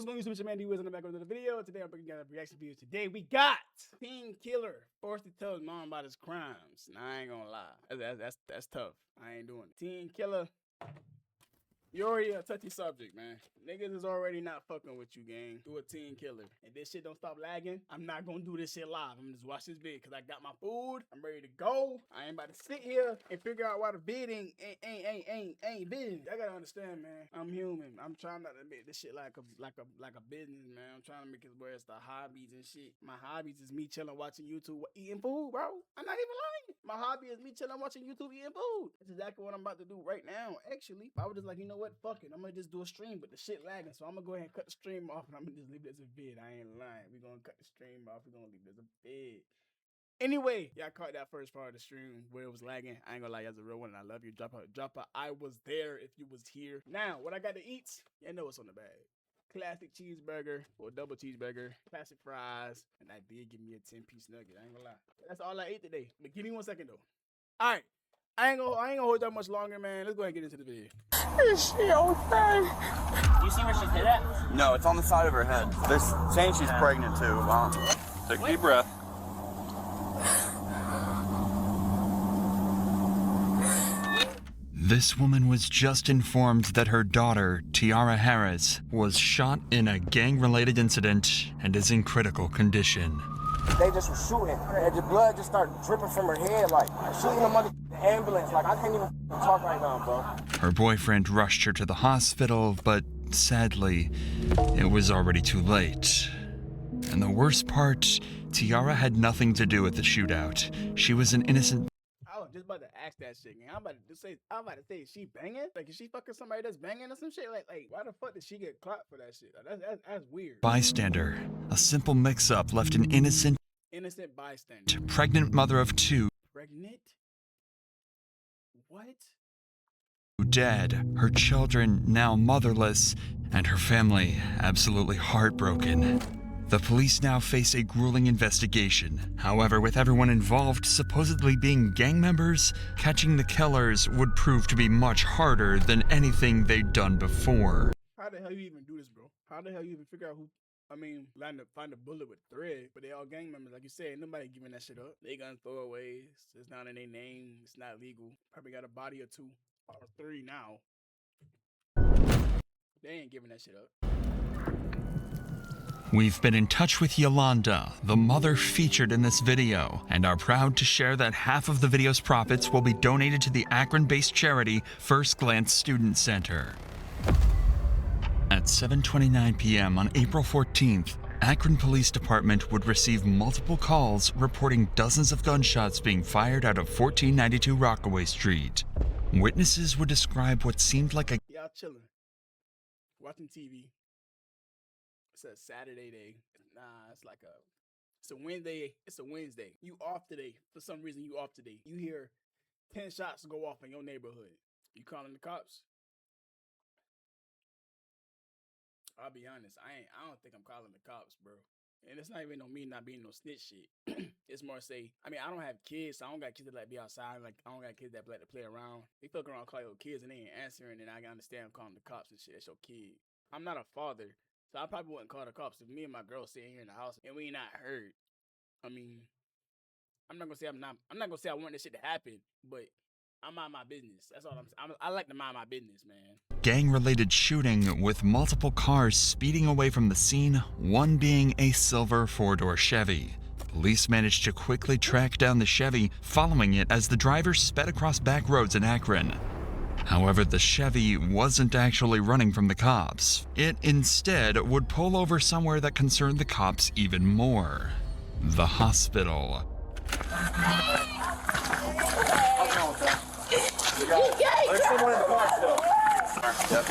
What's going on, YouTube? It's your man D-Wiz on the back of the video. Today I'm bringing out a reaction video. Today we got teen killer forced to tell his mom about his crimes. Now I ain't gonna lie, that's tough. I ain't doing it. Teen killer. You already a touchy subject, man. Niggas is already not fucking with you, gang. Do a teen killer. And this shit don't stop lagging, I'm not gonna do this shit live. I'm gonna just watch this vid because I got my food. I'm ready to go. I ain't about to sit here and figure out why the vid ain't bidding. I gotta understand, man. I'm human. I'm trying not to make this shit like a business, man. I'm trying to make it where it's the hobbies and shit. My hobbies is me chilling, watching YouTube, eating food, bro. I'm not even lying. My hobby is me chilling, watching YouTube, eating food. That's exactly what I'm about to do right now, actually. I was just like, you know what? Fuck it. I'm gonna just do a stream, but the shit lagging. So I'm gonna go ahead and cut the stream off and I'm gonna just leave it as a vid. I ain't lying. We're gonna cut the stream off. We're gonna leave it as a vid. Anyway, y'all caught that first part of the stream where it was lagging. I ain't gonna lie, that's a real one. And I love you. Drop a I was there if you was here. Now, what I got to eat, you know what's on the bag. Classic cheeseburger or double cheeseburger, classic fries, and I did give me a 10-piece nugget. I ain't gonna lie. That's all I ate today. But give me 1 second though. All right. I ain't gonna hold that much longer, man. Let's go ahead and get into the video. Is she okay? You see where she's hit at? No, it's on the side of her head. They're saying she's pregnant too. Take a deep breath. This woman was just informed that her daughter, Tiara Harris, was shot in a gang-related incident and is in critical condition. They just were shooting, and the blood just started dripping from her head, like shooting them under the ambulance. Like, I can't even talk right now, bro. Her boyfriend rushed her to the hospital, but sadly, it was already too late. And the worst part, Tiara had nothing to do with the shootout. She was an innocent. I was just about to ask that shit, man. I'm about to say, is she banging? Like, is she fucking somebody that's banging or some shit? Like, why the fuck did she get caught for that shit? That's weird. Bystander. A simple mix-up left an innocent bystander. Pregnant mother of two. Pregnant? What? Dead. Her children now motherless, and her family absolutely heartbroken. The police now face a grueling investigation. However, with everyone involved supposedly being gang members, catching the killers would prove to be much harder than anything they'd done before. How the hell you even do this, bro? How the hell you even figure out who? I mean, find a bullet with thread, but they all gang members. Like you said, nobody giving that shit up. They gun throwaways. It's not in their name. It's not legal. Probably got a body or two or three now. They ain't giving that shit up. We've been in touch with Yolanda, the mother featured in this video, and are proud to share that half of the video's profits will be donated to the Akron-based charity First Glance Student Center. At 7:29 p.m. on April 14th, Akron Police Department would receive multiple calls reporting dozens of gunshots being fired out of 1492 Rockaway Street. Witnesses would describe what seemed like a y'all chilling, watching TV. It's a Saturday day. Nah, it's a Wednesday. It's a Wednesday. You off today. For some reason, you off today. You hear 10 shots go off in your neighborhood. You calling the cops? I'll be honest. I don't think I'm calling the cops, bro. And it's not even on me not being no snitch shit. It's more say, I mean, I don't have kids, so I don't got kids that like be outside. Like, I don't got kids that like to play around. They fuck around, call your kids, and they ain't answering. And I can understand I'm calling the cops and shit. That's your kid. I'm not a father. So I probably wouldn't call the cops if me and my girl sitting here in the house and we ain't not heard. I mean, I'm not gonna say I want this shit to happen, but I mind my business. That's all I like to mind my business, man. Gang-related shooting with multiple cars speeding away from the scene, one being a silver four-door Chevy. Police managed to quickly track down the Chevy, following it as the driver sped across back roads in Akron. However, the Chevy wasn't actually running from the cops. It instead would pull over somewhere that concerned the cops even more. The hospital. There's someone in the car still. Yep.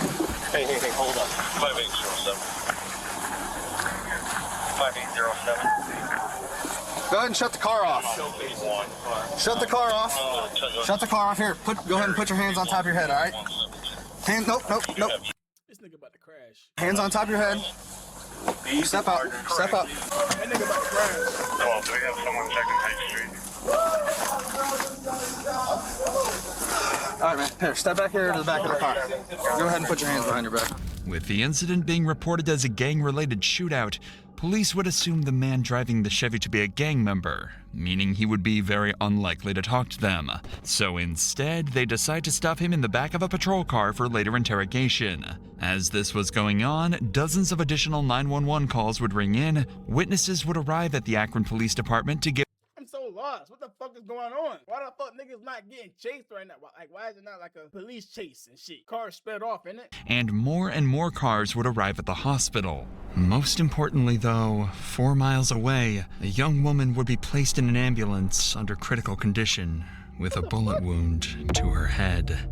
Hey, hold up. 5807. 5807. Go ahead and shut the car off. Shut the car off. Shut the car off here. Go ahead and put your hands on top of your head, all right? Nope. This nigga about to crash. Hands on top of your head. Step up. Step up. That nigga about to crash. Well, do we have someone checking High Street? All right, man. Here, step back here to the back of the car. Go ahead and put your hands behind your back. With the incident being reported as a gang-related shootout, police would assume the man driving the Chevy to be a gang member, meaning he would be very unlikely to talk to them. So instead, they decide to stuff him in the back of a patrol car for later interrogation. As this was going on, dozens of additional 911 calls would ring in. Witnesses would arrive at the Akron Police Department to give I'm so lost. What the fuck is going on? Why the fuck niggas not getting chased right now? Why is it not like a police chase and shit? Cars sped off, innit? and more cars would arrive at the hospital. Most importantly though, 4 miles away, a young woman would be placed in an ambulance under critical condition with a bullet wound to her head.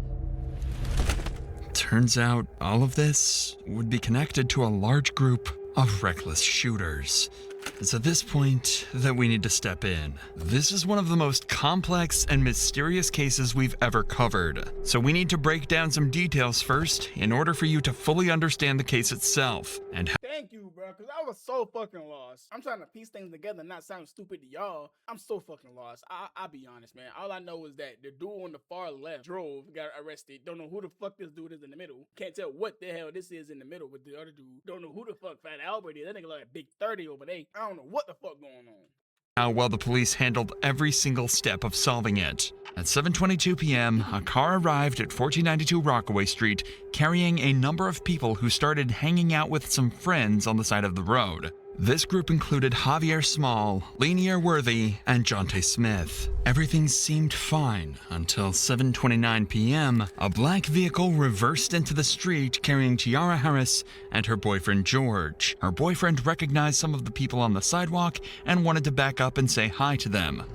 Turns out all of this would be connected to a large group of reckless shooters. It's at this point that we need to step in. This is one of the most complex and mysterious cases we've ever covered, so we need to break down some details first in order for you to fully understand the case itself and Thank you, bro, because I was so fucking lost. I'm trying to piece things together and not sound stupid to y'all. I'm so fucking lost. I'll be honest, man. All I know is that the dude on the far left drove, got arrested. Don't know who the fuck this dude is in the middle. Can't tell what the hell this is in the middle with the other dude. Don't know who the fuck Fat Albert is. That nigga like a big 30 over there. I don't know what the fuck going on. how well the police handled every single step of solving it. At 7:22 p.m., a car arrived at 1492 Rockaway Street carrying a number of people who started hanging out with some friends on the side of the road. This group included Javier Small, Lanier Worthy, and Jonte Smith. Everything seemed fine until 7:29 p.m., a black vehicle reversed into the street carrying Tiara Harris and her boyfriend George. Her boyfriend recognized some of the people on the sidewalk and wanted to back up and say hi to them.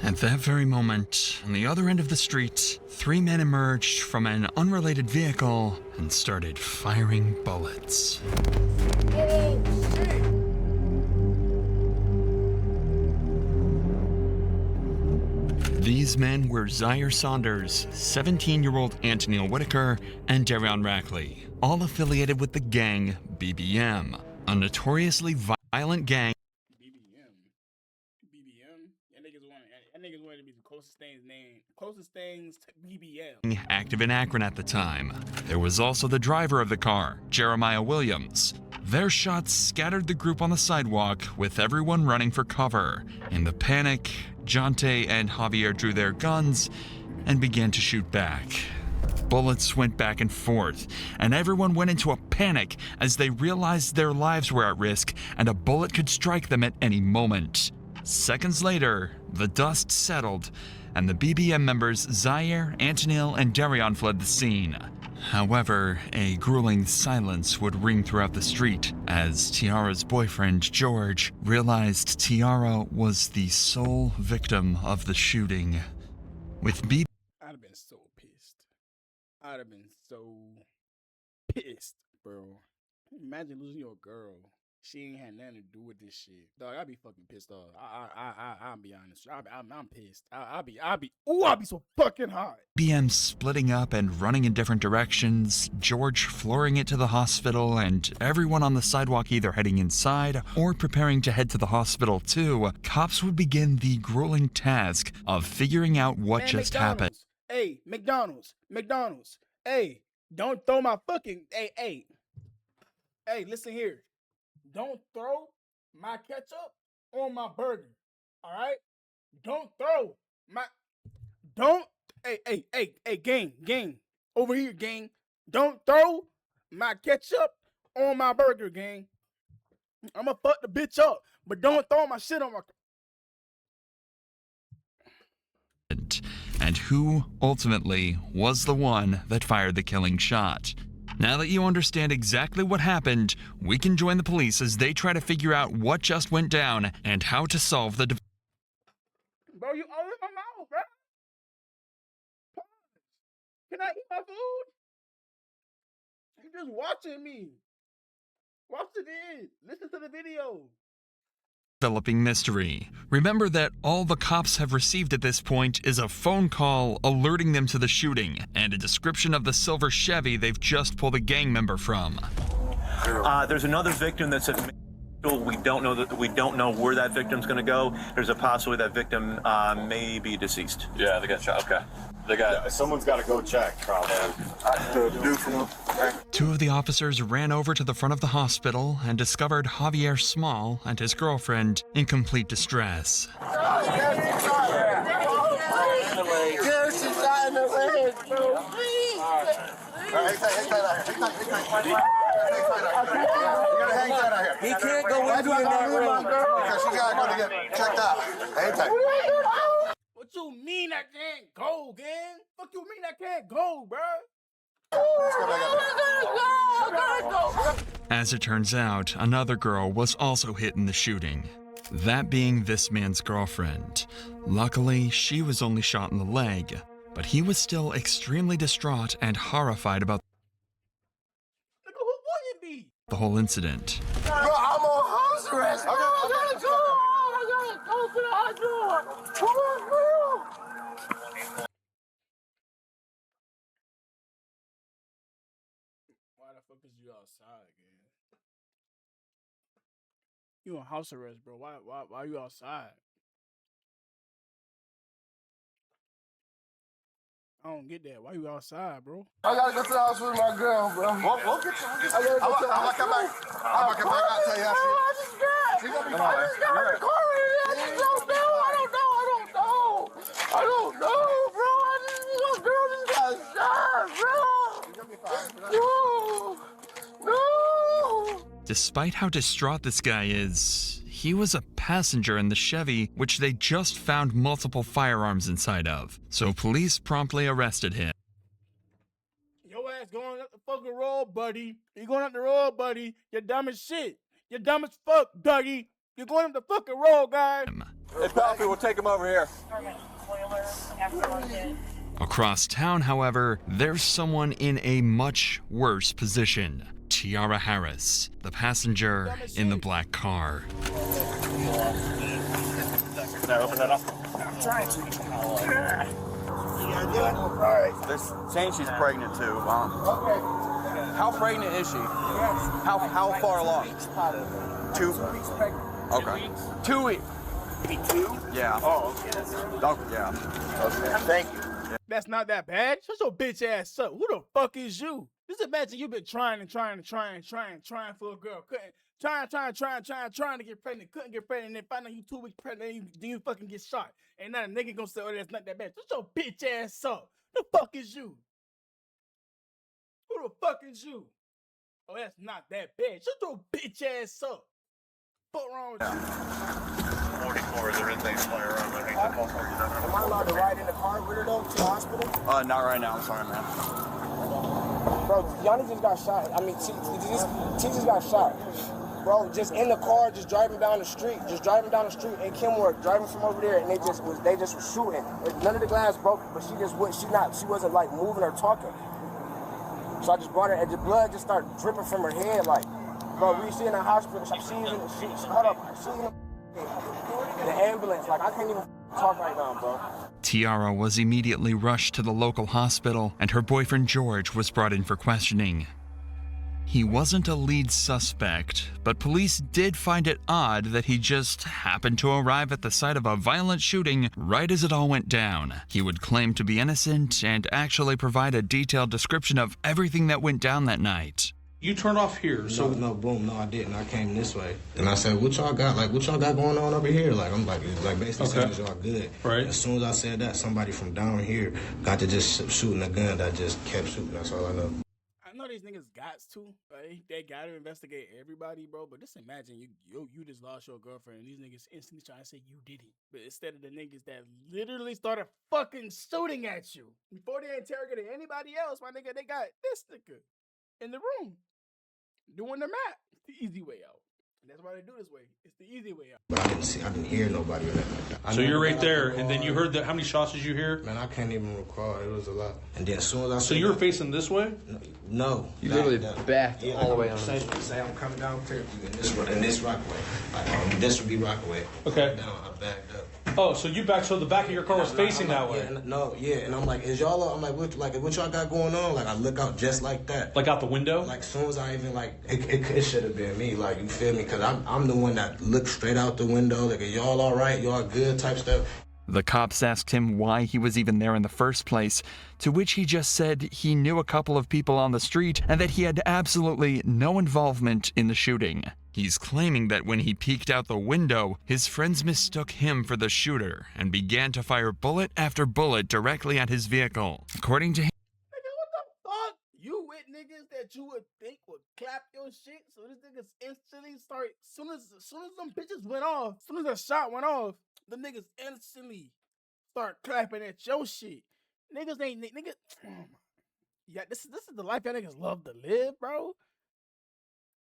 At that very moment, on the other end of the street, 3 men emerged from an unrelated vehicle and started firing bullets. Oh, shit. These men were Zaire Saunders, 17-year-old Antonil Whitaker, and Darion Rackley, all affiliated with the gang BBM, a notoriously violent gang BBM? That niggas wanted to be the closest things to BBM. active in Akron at the time. There was also the driver of the car, Jeremiah Williams. Their shots scattered the group on the sidewalk, with everyone running for cover. In the panic, Jonte and Javier drew their guns and began to shoot back. Bullets went back and forth, and everyone went into a panic as they realized their lives were at risk and a bullet could strike them at any moment. Seconds later, the dust settled, and the BBM members Zaire, Antonil, and Darion fled the scene. However, a grueling silence would ring throughout the street as Tiara's boyfriend, George, realized Tiara was the sole victim of the shooting. With I'd have been so pissed. I'd have been so pissed, bro. Imagine losing your girl. She ain't had nothing to do with this shit. Dog, I'd be fucking pissed off. I'll be honest. I'm pissed. I'll be so fucking hot. BBM splitting up and running in different directions, George flooring it to the hospital, and everyone on the sidewalk either heading inside or preparing to head to the hospital too, cops would begin the grueling task of figuring out what Man, just McDonald's. happened. Hey, McDonald's. Hey, don't throw my fucking. Hey, listen here. Don't throw my ketchup on my burger. All right? Don't throw my. Don't. Hey, gang. Over here, gang. Don't throw my ketchup on my burger, gang. I'ma fuck the bitch up, but don't throw my shit on my. And who ultimately was the one that fired the killing shot. Now that you understand exactly what happened, we can join the police as they try to figure out what just went down and how to solve the Bro, you all in my mouth, bro. Pause. Can I eat my food? You just watching me. Watch it in. Listen to the video. developing mystery. Remember that all the cops have received at this point is a phone call alerting them to the shooting and a description of the silver Chevy they've just pulled a gang member from. There's another victim that's at We don't know where that victim's going to go. There's a possibility that victim may be deceased. Yeah, they got shot. Okay. Someone's got to go check, probably. Two of the officers ran over to the front of the hospital and discovered Javier Small and his girlfriend in complete distress. He can't go with you in that room. Because she's got to go to get checked out. Hang tight. What you mean I can't go, gang? Fuck you mean I can't go, bro? As it turns out, another girl was also hit in the shooting, that being this man's girlfriend. Luckily, she was only shot in the leg, but he was still extremely distraught and horrified about Nigga, who wouldn't be? the whole incident. Bro, I'm on house arrest. I gotta go. I gotta go to the hospital. Come on, bro. Why the fuck is you outside, gang? You on house arrest, bro. Why you outside? I don't get that. Why you outside, bro? I gotta go to the house with my girl, bro. We'll get you. I'm gonna come back. I'll tell you how she... I just got in the car. I don't know, bro. My girl just got shot, bro. No. Despite how distraught this guy is, he was a passenger in the Chevy, which they just found multiple firearms inside of, so police promptly arrested him. Your ass going up the fucking road, buddy. You going up the road, buddy. You're dumb as shit. You're dumb as fuck, Dougie. You're going up the fucking road, guys. Hey, Palpy, we'll take him over here. Across town, however, there's someone in a much worse position. Tiara Harris, the passenger in the black car. Can I open that up? They're saying she's pregnant too. How pregnant is she? How far along? 2 weeks pregnant. Okay. 2 weeks. Maybe 2? Yeah. Oh, okay. Yeah. Okay. Thank you. That's not that bad. Shut your bitch ass up. Who the fuck is you? Just imagine you've been trying for a girl. Trying to get pregnant. Couldn't get pregnant. And then find out you 2 weeks pregnant. Then you fucking get shot. And now the nigga gonna say, oh, that's not that bad. Shut your bitch ass up. Who the fuck is you? Who the fuck is you? Oh, that's not that bad. Shut your bitch ass up. What wrong with you? 44, there is a firearm. I think that's also Am I allowed to ride in the car with her though to the hospital? Not right now. I'm sorry, man. Bro, Yanni just got shot. I mean, T just got shot. Bro, just in the car, just driving down the street in Kenworth, driving from over there, and they just was shooting. None of the glass broke, but she wasn't like moving or talking. So I just brought her, and the blood just started dripping from her head, like, bro, we see in the hospital, she's in the ambulance, like, I can't even talk right now, bro. Tiara was immediately rushed to the local hospital, and her boyfriend George was brought in for questioning. He wasn't a lead suspect, but police did find it odd that he just happened to arrive at the site of a violent shooting right as it all went down. He would claim to be innocent and actually provide a detailed description of everything that went down that night. You turned off here, so no, I didn't. I came this way, and I said, "What y'all got? Like, what y'all got going on over here?" Like, I'm like basically saying, "Is y'all good?" Right. As soon as I said that, somebody from down here got to just shooting a gun that just kept shooting. That's all I know. I know these niggas got to. They got to investigate everybody, bro. But just imagine you just lost your girlfriend, and these niggas instantly trying to say you did it. But instead of the niggas that literally started fucking shooting at you before they interrogated anybody else, my nigga, they got this nigga in the room doing the map. It's the easy way out. And that's why they do this way. It's the easy way out. But I didn't hear nobody or nothing like that. So you're right there, and then you heard that. How many shots did you hear? Man, I can't even recall. It was a lot. And then as soon as I So you were facing this way? No. You literally backed all the way on. Say I'm coming down Fairview in this Rockaway. This would be Rockaway. Okay. Down, I backed up. Oh, so you back? So the back of your car was facing that way? Yeah, and I'm like, is y'all? I'm like, what y'all got going on? Like, I look out just like that. Like out the window? Like, as soon as I even like, it should have been me. Like, you feel me? Because I'm the one that looked straight out the window. Like, are y'all all right? Y'all good? Type stuff. The cops asked him why he was even there in the first place, to which he just said he knew a couple of people on the street and that he had absolutely no involvement in the shooting. He's claiming that when he peeked out the window, his friends mistook him for the shooter and began to fire bullet after bullet directly at his vehicle. According to him, Nigga, what the fuck? You with niggas that you would think would clap your shit, so this niggas instantly start, soon as them bitches went off, soon as the shot went off, the niggas instantly start clapping at your shit. Niggas ain't niggas. Oh my, yeah, this is the life y'all niggas love to live, bro.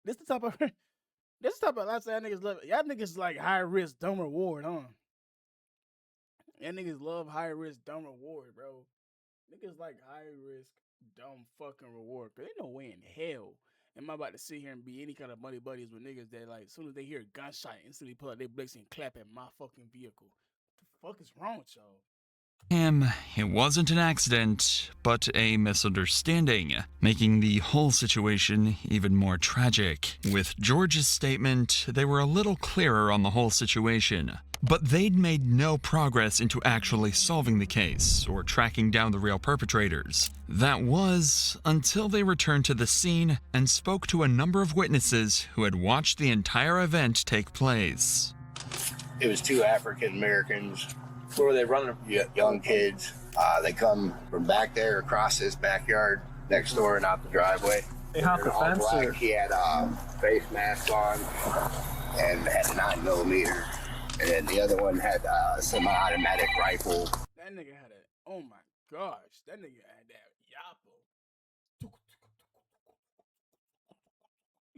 This the type of lifestyle niggas love. Y'all niggas like high risk, dumb reward, huh? Y'all niggas love high risk, dumb reward, bro. Niggas like high risk, dumb fucking reward. Cause ain't no way in hell am I about to sit here and be any kind of buddy buddies with niggas that like as soon as they hear a gunshot instantly pull out their blicks and clap at my fucking vehicle. What the fuck is wrong with y'all? it wasn't an accident, but a misunderstanding, making the whole situation even more tragic. With George's statement, they were a little clearer on the whole situation, but they'd made no progress into actually solving the case or tracking down the real perpetrators. That was until they returned to the scene and spoke to a number of witnesses who had watched the entire event take place. It was two African Americans. Where were they running? Young kids. They come from back there across this backyard next door and out the driveway. They hopped the fence? Or? He had a face mask on and had a 9mm. And then the other one had a semi-automatic rifle. That nigga had a, oh my gosh, that nigga had that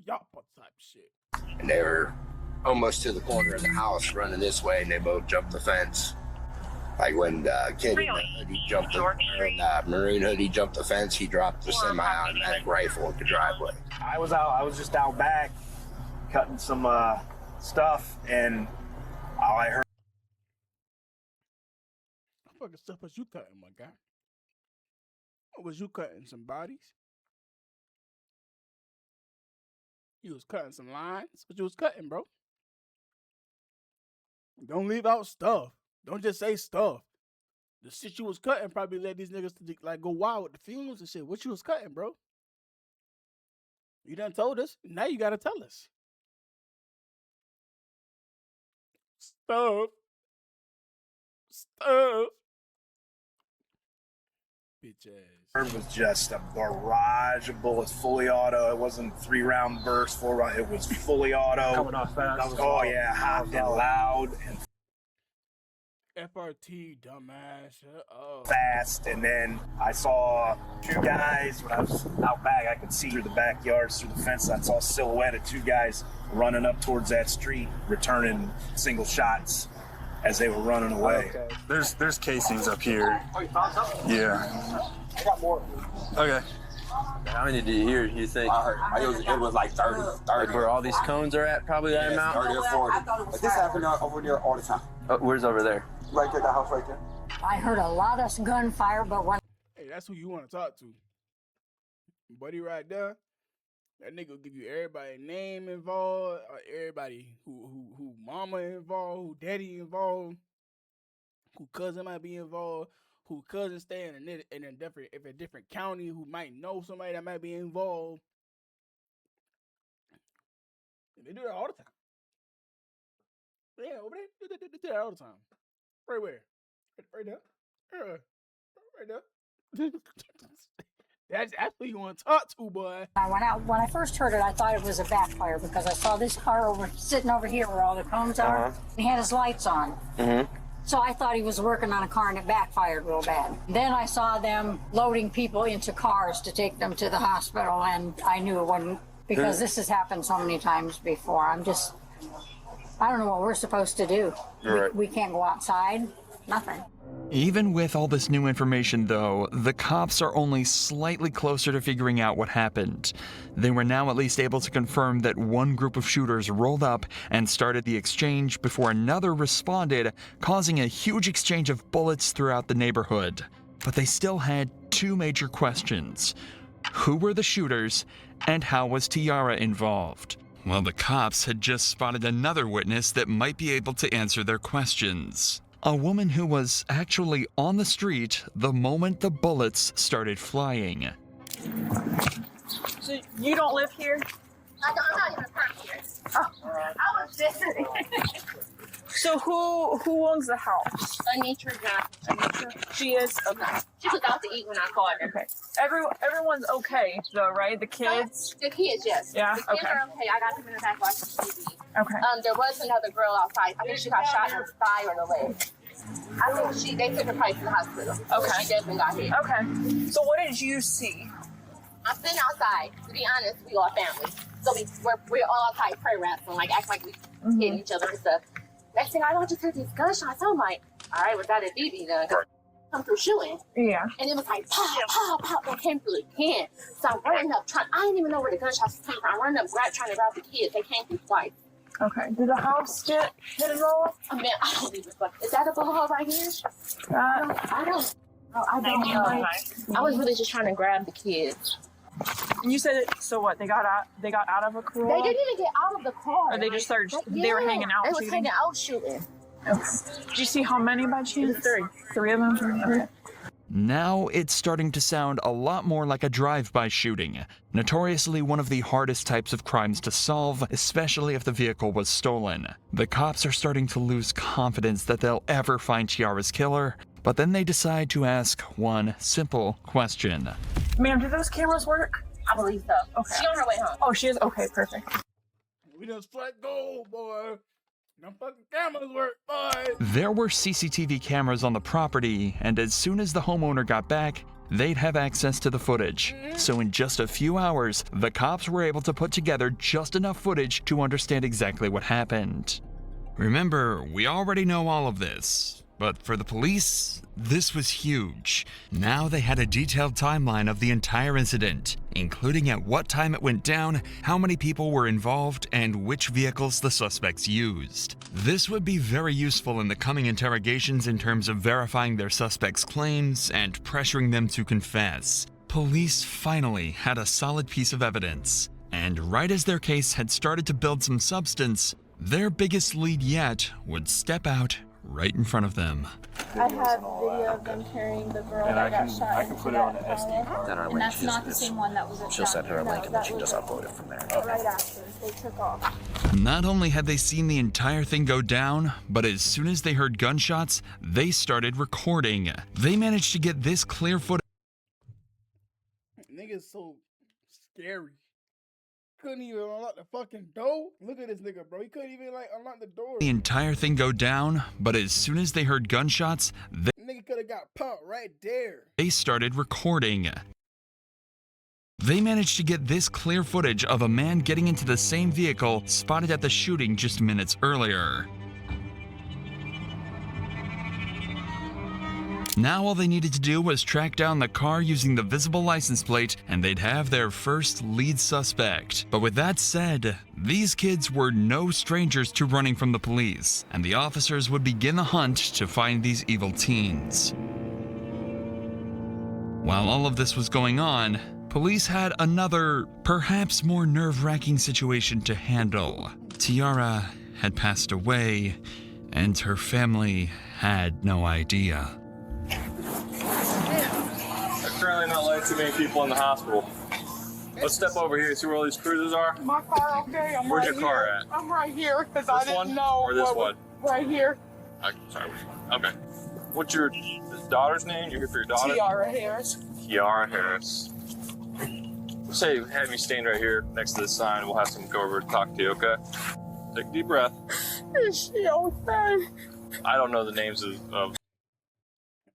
Yappa type shit. And they were almost to the corner of the house running this way, and they both jumped the fence. Like when the kid in the hoodie jumped the maroon hoodie jumped the fence, he dropped the semi-automatic rifle at the driveway. I was just out back cutting some stuff, and all I heard. What fucking stuff was you cutting, my guy? What was you cutting? Some bodies? You was cutting some lines? What you was cutting, bro? Don't leave out stuff. Don't just say stuff. The shit you was cutting probably led these niggas to like go wild with the fumes and shit. What you was cutting, bro? You done told us. Now you gotta tell us. Stuff. Bitch ass. It was just a barrage of bullets, fully auto. It wasn't 3-round burst, 4-round. It was fully auto. Coming off fast. Oh yeah, hot and loud and FRT, dumbass. Fast, and then I saw two guys when I was out back. I could see through the backyards, through the fence. I saw a silhouette of two guys running up towards that street, returning single shots as they were running away. Okay. There's casings up here. Oh, you found something? Yeah. I got more. Okay. How many did you hear? You think? I heard it was like 30. Like where all these cones are at, probably that amount? 30 or 40. But this happened over there all the time. Where's over there? Right there, the house right there. I heard a lot of gunfire, but when... Hey, that's who you want to talk to. Buddy right there. That nigga will give you everybody name involved, or everybody who mama involved, who daddy involved, who cousin might be involved, who cousin stay in a different county, who might know somebody that might be involved. They do that all the time. Yeah, over there, they do that all the time. Right where? Right there. Right there. That's who you want to talk to, boy. I went out. When I first heard it, I thought it was a backfire because I saw this car sitting over here where all the cones are. He had his lights on. So I thought he was working on a car and it backfired real bad. Then I saw them loading people into cars to take them to the hospital, and I knew it wasn't, because this has happened so many times before. I don't know what we're supposed to do. Right. We can't go outside, nothing. Even with all this new information, though, the cops are only slightly closer to figuring out what happened. They were now at least able to confirm that one group of shooters rolled up and started the exchange before another responded, causing a huge exchange of bullets throughout the neighborhood. But they still had two major questions. Who were the shooters, and how was Tiara involved? Well, the cops had just spotted another witness that might be able to answer their questions. A woman who was actually on the street the moment the bullets started flying. So you don't live here? I'm not even from here. Oh, I was visiting. So who owns the house? Anitra Johnson. Anitra? She is? Okay. She was out to eat when I called her. Okay. Everyone's okay though, right? The kids? The kids, yes. Yeah? The kids Okay. are okay. I got them in the back watching TV. Okay. There was another girl outside. I think she got shot in the thigh or the leg. I think they took her place in the hospital. Okay. She definitely got hit. Okay. So what did you see? I'm sitting outside. To be honest, we all family. So we're all outside prayer wrestling, like act like we hitting each other and stuff. Next thing I know, I just heard these gunshots. I'm like, all right, was that a BB gun? Come through shooting. Yeah. And it was like pow, pow, pow. They came through again. So I'm running up, I didn't even know where the gunshots came from. I'm running up, trying to grab the kids. They came through twice. Okay. Did the house get hit at all? I mean, I don't even fuck. Is that a bullet hole right here? I don't know. I was really just trying to grab the kids. And you said it, so what? They got out of a car? They didn't even get out of the car. Or they just started, they were hanging out They shooting? was hanging out shooting. Okay. Did you see how many by chance? Three of them? Okay. Now it's starting to sound a lot more like a drive-by shooting, notoriously one of the hardest types of crimes to solve, especially if the vehicle was stolen. The cops are starting to lose confidence that they'll ever find Tiara's killer, but then they decide to ask one simple question. Ma'am, do those cameras work? I believe so. Okay. She on her way home. Oh, she is? Okay, perfect. We just flat gold, boy. No fucking cameras work, boy. There were CCTV cameras on the property, and as soon as the homeowner got back, they'd have access to the footage. So in just a few hours, the cops were able to put together just enough footage to understand exactly what happened. Remember, we already know all of this, but for the police, this was huge. Now they had a detailed timeline of the entire incident, including at what time it went down, how many people were involved, and which vehicles the suspects used. This would be very useful in the coming interrogations in terms of verifying their suspects' claims and pressuring them to confess. Police finally had a solid piece of evidence, and right as their case had started to build some substance, their biggest lead yet would step out right in front of them. I have video of them carrying the girl that got shot. I can put it on the SD card. And that's not the same one that was at She'll send her a link and then she can just upload it from there. Right after they took off. Not only had they seen the entire thing go down, but as soon as they heard gunshots, they started recording. They managed to get this clear footage. Nigga's so scary. Couldn't even unlock the fucking door. Look at this nigga, bro. He couldn't even like unlock the door. The entire thing go down, but as soon as they heard gunshots, Nigga could have got popped right there. they started recording. They managed to get this clear footage of a man getting into the same vehicle spotted at the shooting just minutes earlier. Now all they needed to do was track down the car using the visible license plate, and they'd have their first lead suspect. But with that said, these kids were no strangers to running from the police, and the officers would begin the hunt to find these evil teens. While all of this was going on, police had another, perhaps more nerve-wracking situation to handle. Tiara had passed away, and her family had no idea. There's currently not like too many people in the hospital. Let's step over here and see where all these cruisers are. My car, okay? I'm Where's right your car here. at? I'm right here because I This didn't one know. or this one? Right here. Sorry, which one? Okay. What's your daughter's name? You're here for your daughter? Tiara Harris. Tiara Harris. Say, have you stand right here next to the sign. We'll have someone go over and talk to you, okay? Take a deep breath. Is she okay? I don't know the names of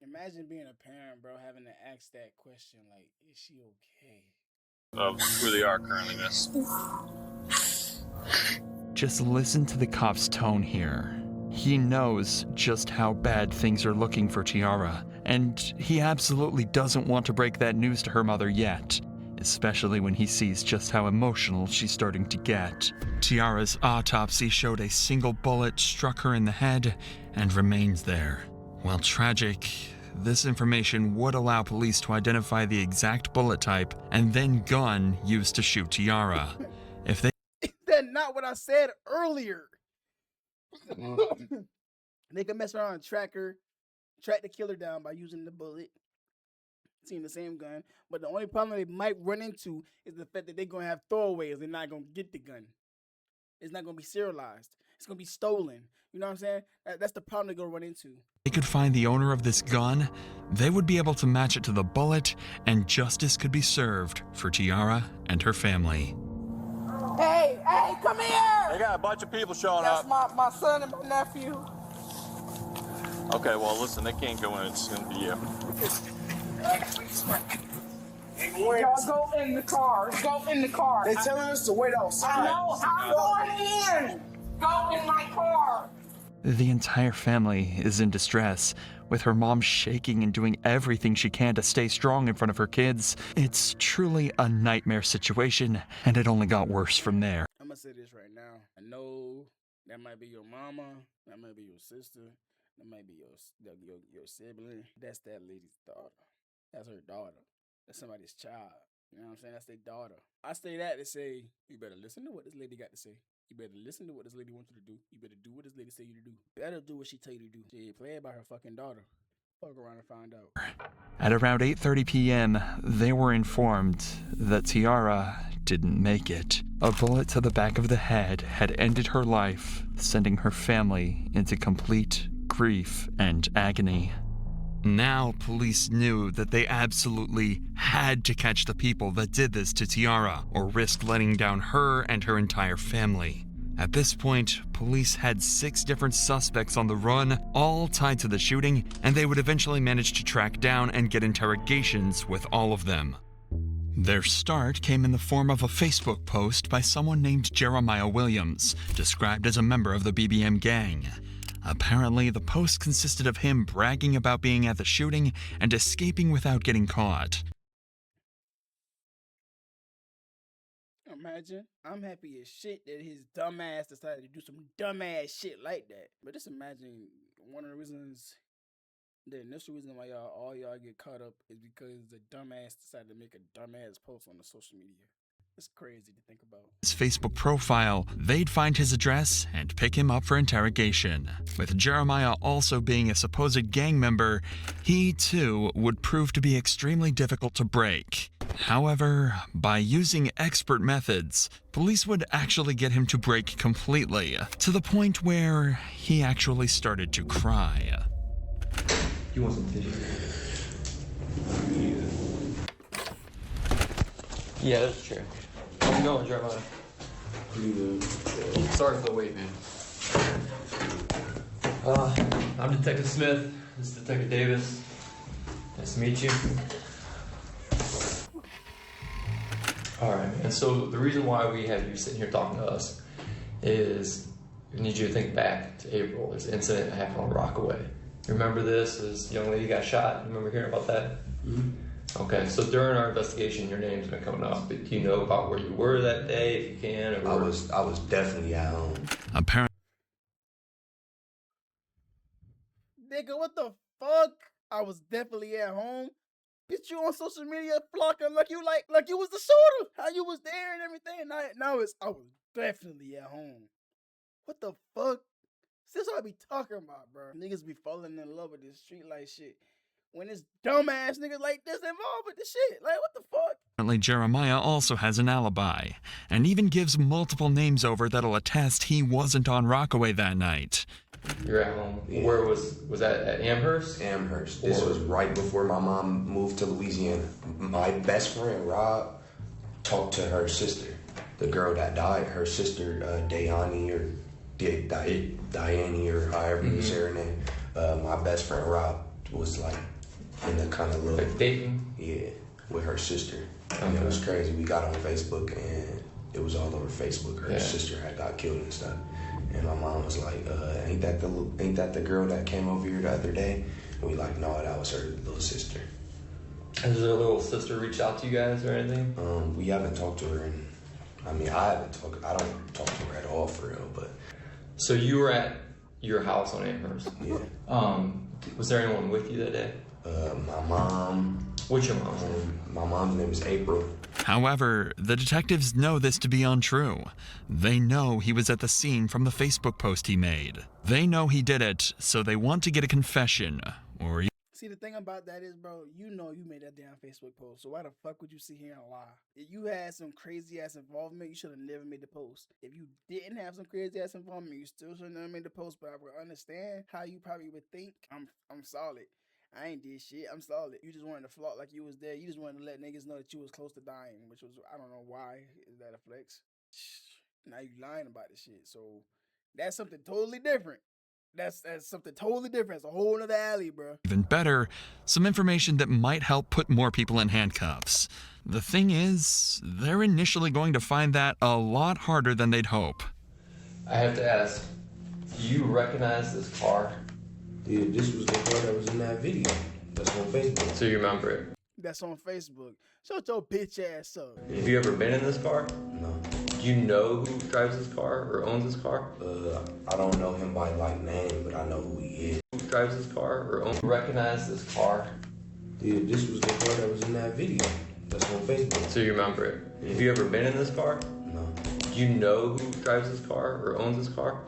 Imagine being a parent, bro, having to ask that question, like, is she okay? who they are currently, miss. Just listen to the cop's tone here. he knows just how bad things are looking for Tiara, and he absolutely doesn't want to break that news to her mother yet, especially when he sees just how emotional she's starting to get. Tiara's autopsy showed a single bullet struck her in the head and remains there. While tragic, this information would allow police to identify the exact bullet type and then gun used to shoot Tiara. If they Is that not what I said earlier? They can mess around and track the killer down by using the bullet, seeing the same gun. But the only problem they might run into is the fact that they're gonna have throwaways. They're not gonna get the gun. It's not gonna be serialized. It's gonna be stolen. You know what I'm saying? That's the problem they're gonna run into. could find the owner of this gun, they would be able to match it to the bullet, and justice could be served for Tiara and her family. Hey, come here! They got a bunch of people showing That's up. my son and my nephew. Okay, well, listen, they can't go in. It's going to be you. Y'all go in the car. Go in the car. They telling us to wait outside. No, I'm going in. Go in my car. The entire family is in distress, with her mom shaking and doing everything she can to stay strong in front of her kids. It's truly a nightmare situation, and it only got worse from there. I'm gonna say this right now. I know that might be your mama, that might be your sister, that might be your sibling. That's that lady's daughter. That's her daughter. That's somebody's child. You know what I'm saying? That's their daughter. I say that to say, you better listen to what this lady got to say. You better listen to what this lady wants you to do. You better do what this lady say you to do. Better do what she tell you to do. She play about her fucking daughter. Fuck around and find out. At around 8:30 p.m., they were informed that Tiara didn't make it. A bullet to the back of the head had ended her life, sending her family into complete grief and agony. Now, police knew that they absolutely had to catch the people that did this to Tiara, or risk letting down her and her entire family. At this point, police had 6 different suspects on the run, all tied to the shooting, and they would eventually manage to track down and get interrogations with all of them. Their start came in the form of a Facebook post by someone named Jeremiah Williams, described as a member of the BBM gang. Apparently, the post consisted of him bragging about being at the shooting and escaping without getting caught. Imagine, I'm happy as shit that his dumb ass decided to do some dumbass shit like that. But just imagine one of the reasons, the initial reason why all y'all get caught up is because the dumbass decided to make a dumbass post on the social media. It's crazy to think about. His Facebook profile, they'd find his address and pick him up for interrogation. With Jeremiah also being a supposed gang member, he too would prove to be extremely difficult to break. However, by using expert methods, police would actually get him to break completely, to the point where he actually started to cry. You want some tissue? Yeah, that's true. How's it going, Jeremiah? Pretty good. Sorry for the wait, man. I'm Detective Smith. This is Detective Davis. Nice to meet you. All right, man. So the reason why we have you sitting here talking to us is we need you to think back to April. There's an incident that happened on Rockaway. Remember this? This young lady got shot. Remember hearing about that? Mm-hmm. Okay, so during our investigation, your name's been coming up. Do you know about where you were that day, if you can? Or I was definitely at home. Apparently. Nigga, what the fuck? I was definitely at home. Bitch, you on social media flocking like you was the shooter. How you was there and everything. Now I was definitely at home. What the fuck? This is what I be talking about, bro. Niggas be falling in love with this street light shit. When it's dumbass niggas like this involved with the shit. Like, what the fuck? Apparently, Jeremiah also has an alibi, and even gives multiple names over that'll attest he wasn't on Rockaway that night. You're at home. Yeah. Where was that, at Amherst? Amherst. This was right before my mom moved to Louisiana. My best friend, Rob, talked to her sister, the girl that died, her sister, Dayani, or Diane, or however you say her name. My best friend, Rob, was like, in the kind of little... Like dating? Yeah, with her sister. And it was crazy. We got on Facebook and it was all over Facebook. Her sister had got killed and stuff. And my mom was like, ain't that the girl that came over here the other day? And we like, no, that was her little sister. Has her little sister reached out to you guys or anything? We haven't talked to her, and I don't talk to her at all for real, but. So you were at your house on Amherst? Yeah. Was there anyone with you that day? My mom. What's your mom's name? My mom's name is April. However, the detectives know this to be untrue. They know he was at the scene from the Facebook post he made. They know he did it, so they want to get a confession, or... See, the thing about that is, bro, you know you made that damn Facebook post, so why the fuck would you sit here and lie? If you had some crazy-ass involvement, you should have never made the post. If you didn't have some crazy-ass involvement, you still should have never made the post, but I would understand how you probably would think. I'm solid. I ain't did shit. I'm solid. You just wanted to flaunt like you was there. You just wanted to let niggas know that you was close to dying, which was, I don't know why. Is that a flex? Now you lying about this shit. So that's something totally different. That's something totally different. It's a whole nother alley, bro. Even better, some information that might help put more people in handcuffs. The thing is, they're initially going to find that a lot harder than they'd hope. I have to ask, do you recognize this car? Dude, this was the car that was in that video. That's on Facebook. So you remember it? That's on Facebook. Shut your bitch ass up. Have you ever been in this car? No. Do you know who drives this car or owns this car? I don't know him by like name, but I know who he is. Who drives this car or owns? Recognize this car? Dude, this was the car that was in that video. That's on Facebook. So you remember it? Yeah. Have you ever been in this car? No. Do you know who drives this car or owns this car?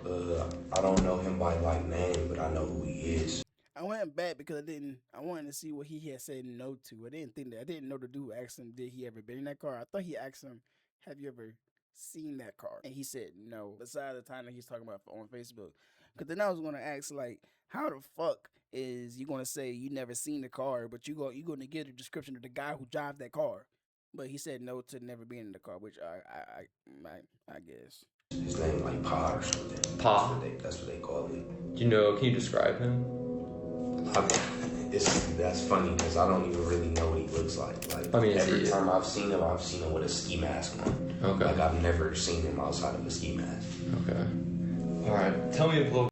I don't know him by like name, but I know who he is. I went back because I wanted to see what he had said no to. I didn't know the dude asked him, did he ever been in that car? I thought he asked him, have you ever seen that car? And he said no, besides the time that he's talking about on Facebook. Because then I was going to ask, like, how the fuck is you going to say you never seen the car, but you going to get a description of the guy who drives that car? But he said no to never being in the car, which I guess. His name like Pa or something. Pa? That's what they call him. Do you know, can you describe him? That's funny because I don't even really know what he looks like. Like, every time I've seen him with a ski mask on. Okay. Like, I've never seen him outside of a ski mask. Okay. All right. Tell me a little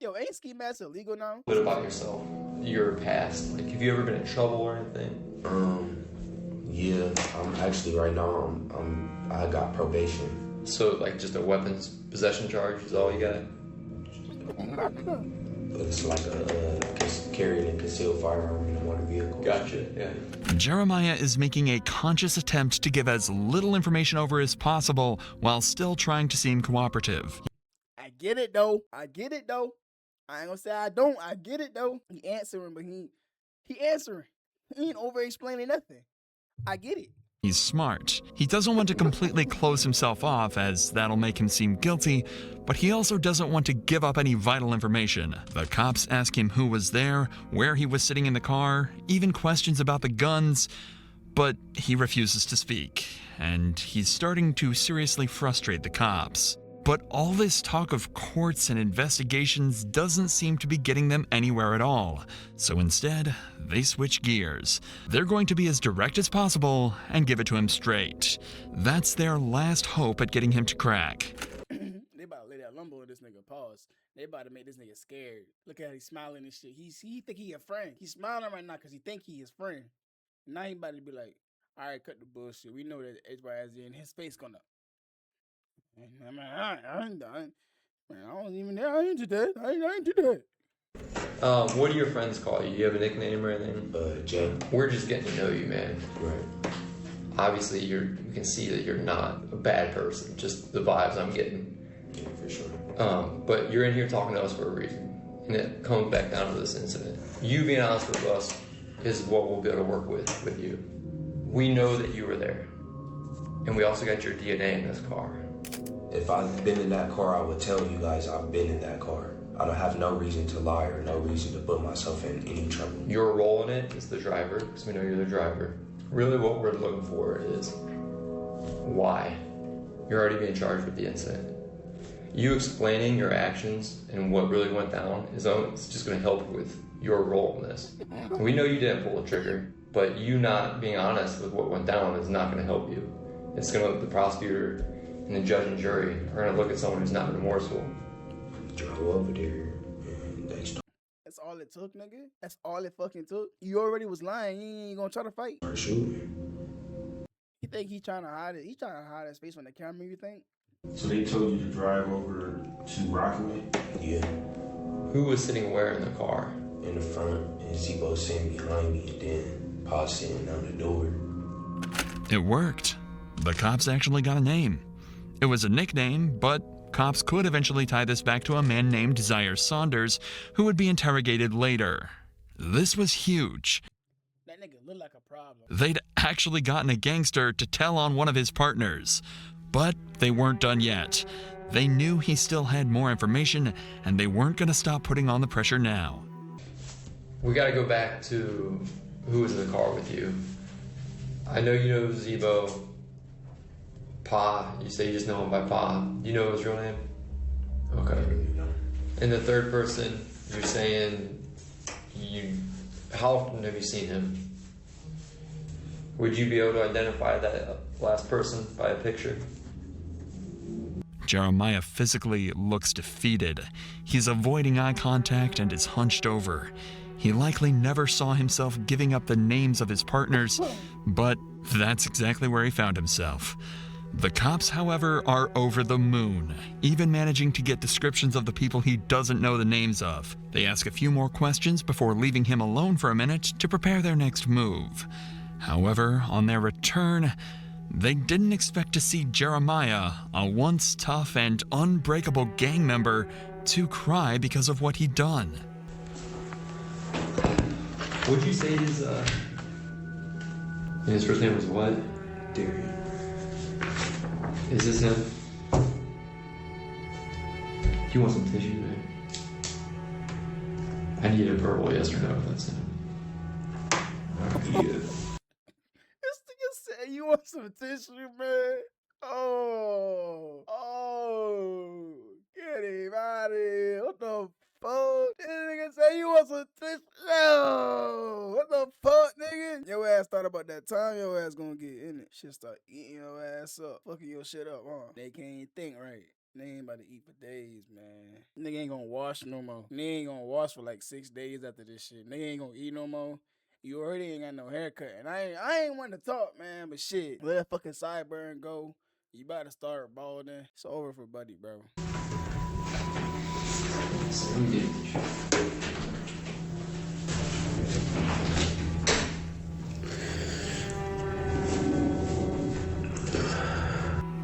Yo, ain't ski masks illegal now? bit about yourself, your past. Like, have you ever been in trouble or anything? Yeah. I'm actually right now. I got probation. So, like, just a weapons possession charge is all you got? But it's like carrying a concealed firearm in a motor vehicle. Gotcha, yeah. Jeremiah is making a conscious attempt to give as little information over as possible while still trying to seem cooperative. I get it, though. I ain't gonna say I don't. I get it, though. He answering, but he answering. He ain't over-explaining nothing. I get it. He's smart. He doesn't want to completely close himself off, as that'll make him seem guilty, but he also doesn't want to give up any vital information. The cops ask him who was there, where he was sitting in the car, even questions about the guns, but he refuses to speak, and he's starting to seriously frustrate the cops. But all this talk of courts and investigations doesn't seem to be getting them anywhere at all. So instead, they switch gears. They're going to be as direct as possible and give it to him straight. That's their last hope at getting him to crack. They about to lay that lumber on this nigga. Pause. They about to make this nigga scared. Look at how he's smiling and shit. He think he a friend. He's smiling right now because he think he his friend. Now he about to be like, all right, cut the bullshit. We know that everybody's in his face gonna. I mean, I wasn't even there. I ain't did that. I ain't did that. What do your friends call you? Do you have a nickname or anything? Jay. We're just getting to know you, man. Right. Obviously, we can see that you're not a bad person. Just the vibes I'm getting. Yeah, for sure. But you're in here talking to us for a reason, and it comes back down to this incident. You being honest with us is what we'll be able to work with you. We know that you were there, and we also got your DNA in this car. If I've been in that car, I would tell you guys I've been in that car. I don't have no reason to lie or no reason to put myself in any trouble. Your role in it is the driver, because we know you're the driver. Really what we're looking for is why. You're already being charged with the incident. You explaining your actions and what really went down is just going to help with your role in this. We know you didn't pull the trigger, but you not being honest with what went down is not going to help you. It's going to, the prosecutor and the judge and jury are going to look at someone who's not remorseful. Drove over there and they started That's all it took, nigga. That's all it fucking took. You already was lying. You ain't gonna try to fight. shooting. You think he trying to hide it? He trying to hide his face from the camera, you think? So they told you to drive over to Rockaway? Yeah. Who was sitting where in the car? In the front, and Zebo sitting behind me, and then Pa sitting on the door. It worked. The cops actually got a name. It was a nickname, but cops could eventually tie this back to a man named Zaire Saunders, who would be interrogated later. This was huge. That nigga look like a problem. They'd actually gotten a gangster to tell on one of his partners. But they weren't done yet. They knew he still had more information, and they weren't going to stop putting on the pressure now. We got to go back to who was in the car with you. I know you know Zebo. Pa, you say you just know him by Pa. Do you know his real name? Okay. And the third person, you're saying how often have you seen him? Would you be able to identify that last person by a picture? Jeremiah physically looks defeated. He's avoiding eye contact and is hunched over. He likely never saw himself giving up the names of his partners, but that's exactly where he found himself. The cops, however, are over the moon, even managing to get descriptions of the people he doesn't know the names of. They ask a few more questions before leaving him alone for a minute to prepare their next move. However, on their return, they didn't expect to see Jeremiah, a once tough and unbreakable gang member, to cry because of what he'd done. Would you say his first name was what? Darian. Is this him? Do you want some tissue, man? I need a verbal yes or no if that's him. Yeah. This nigga said you want some tissue, man. Oh, get him out of here. What the fuck? This nigga say you want some tissue. No. What the fuck, nigga? Your ass thought about that time, your ass gonna get in it. Shit start eating your ass up. Fucking your shit up, huh? They can't even think right. They ain't about to eat for days, man. Nigga ain't gonna wash no more. They ain't gonna wash for like 6 days after this shit. Nigga ain't gonna eat no more. You already ain't got no haircut. And I ain't want to talk, man, but shit. Let that fucking sideburn go. You about to start balding. It's over for Buddy, bro.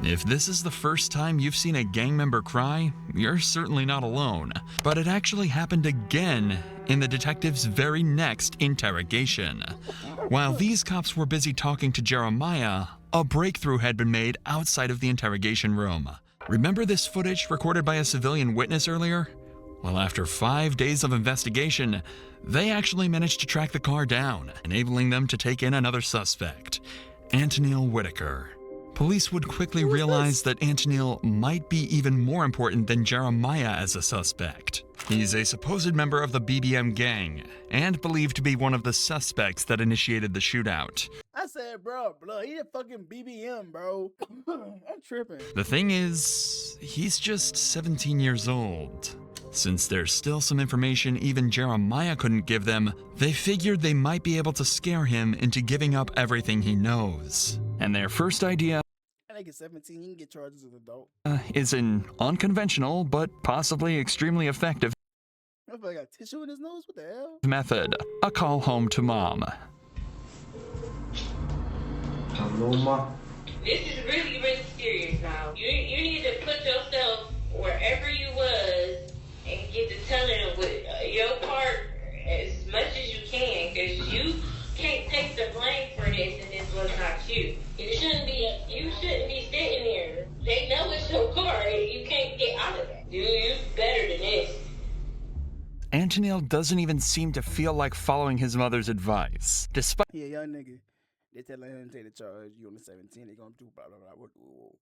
If this is the first time you've seen a gang member cry, you're certainly not alone. But it actually happened again in the detective's very next interrogation. While these cops were busy talking to Jeremiah, a breakthrough had been made outside of the interrogation room. Remember this footage recorded by a civilian witness earlier? Well, after 5 days of investigation, they actually managed to track the car down, enabling them to take in another suspect, Antonil Whitaker. Police would quickly realize that Antonil might be even more important than Jeremiah as a suspect. He's a supposed member of the BBM gang, and believed to be one of the suspects that initiated the shootout. I said, bro, he a fucking BBM, bro. I'm tripping. The thing is, he's just 17 years old. Since there's still some information even Jeremiah couldn't give them, they figured they might be able to scare him into giving up everything he knows. And their first idea I think it's 17, he can get charged as an adult. is an unconventional, but possibly extremely effective I feel like I got tissue in his nose, what the hell? method: a call home to mom. Hello, Ma. This is really, really serious now. You need to put yourself wherever you was and get to telling them with your part as much as you can, because you can't take the blame for this, and this was not you. You shouldn't be sitting there. They know it's your car. You can't get out of that. You better than this. Antonil doesn't even seem to feel like following his mother's advice. Despite He a young nigga. They telling him to take the charge. You only 17, they gonna do blah, blah, blah. Whoa.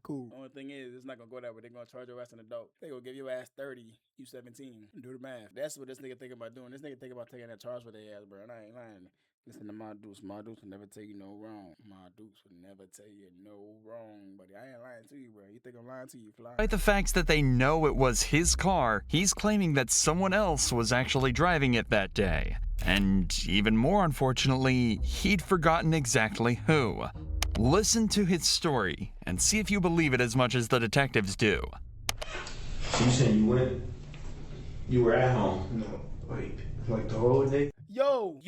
Cool. The only thing is, it's not gonna go that way. They're gonna charge your ass an adult. They gonna give your ass 30, you 17. Do the math. That's what this nigga thinking about doing. This nigga thinking about taking that charge for their ass, bro. And I ain't lying. Listen to my Dukes. My Dukes will never tell you no wrong. My Dukes will never tell you no wrong, buddy. I ain't lying to you, bro. You think I'm lying to you, Fly? Despite the fact that they know it was his car, he's claiming that someone else was actually driving it that day. And even more unfortunately, he'd forgotten exactly who. Listen to his story and see if you believe it as much as the detectives do. So you saying you were at home? No, like the whole day? Yo,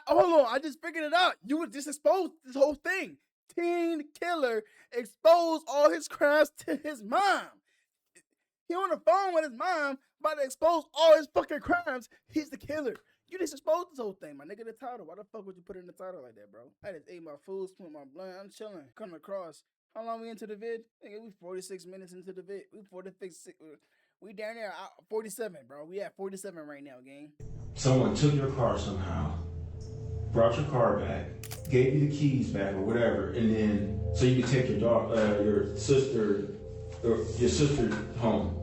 hold on. I just figured it out. You would just expose this whole thing. Teen killer exposed all his crimes to his mom. He on the phone with his mom about to expose all his fucking crimes. He's the killer. You just exposed this whole thing, my nigga. The title. Why the fuck would you put it in the title like that, bro? I just ate my food, smoked my blunt. I'm chilling. Coming across. How long we into the vid? Nigga, we 46 minutes into the vid. We 46. We down there 47, bro. We at 47 right now, gang. Someone took your car somehow, brought your car back, gave you the keys back or whatever, and then so you could take your sister home.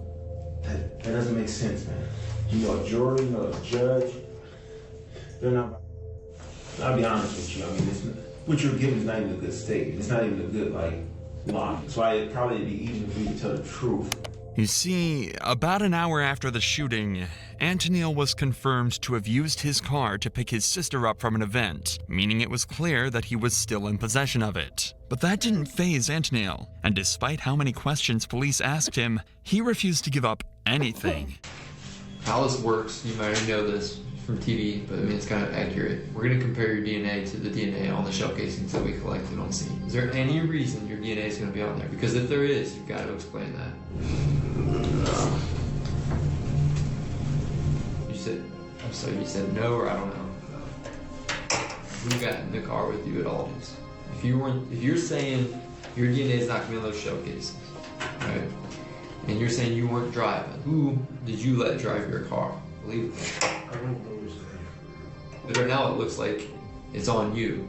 That doesn't make sense, man. You know a jury, you know a judge. They're not. I'll be honest with you. I mean, what you're giving is not even a good statement. It's not even a good lie. That's why it'd probably be easier for you to tell the truth. You see, about an hour after the shooting, Antonil was confirmed to have used his car to pick his sister up from an event, meaning it was clear that he was still in possession of it. But that didn't faze Antonil, and despite how many questions police asked him, he refused to give up anything. How this works, you might already know this from TV, but I mean it's kind of accurate. We're going to compare your DNA to the DNA on the shell casings that we collected on scene. Is there any reason your DNA is going to be on there? Because if there is, you've got to explain that. You said no, or I don't know. Who got in the car with you at Aldi's? If you're saying your DNA is not going to be on those shell casings, right? And you're saying you weren't driving, who did you let drive your car? Believe me. I don't know what you're saying. But right now it looks like it's on you.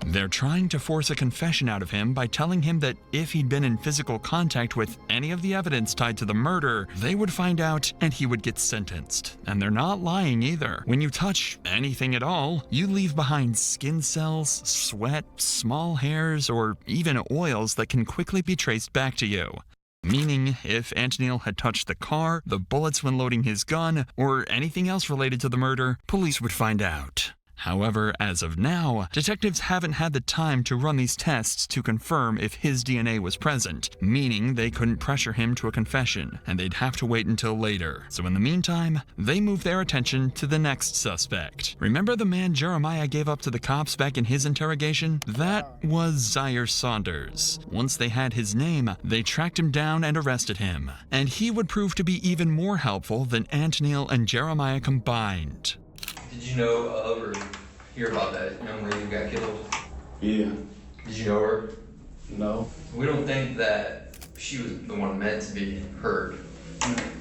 They're trying to force a confession out of him by telling him that if he'd been in physical contact with any of the evidence tied to the murder, they would find out and he would get sentenced. And they're not lying either. When you touch anything at all, you leave behind skin cells, sweat, small hairs, or even oils that can quickly be traced back to you. Meaning, if Antonil had touched the car, the bullets when loading his gun, or anything else related to the murder, police would find out. However, as of now, detectives haven't had the time to run these tests to confirm if his DNA was present, meaning they couldn't pressure him to a confession, and they'd have to wait until later. So in the meantime, they move their attention to the next suspect. Remember the man Jeremiah gave up to the cops back in his interrogation? That was Zaire Saunders. Once they had his name, they tracked him down and arrested him. And he would prove to be even more helpful than Antonil and Jeremiah combined. Did you know of or hear about that young lady who got killed? Yeah. Did you know her? No. We don't think that she was the one meant to be hurt.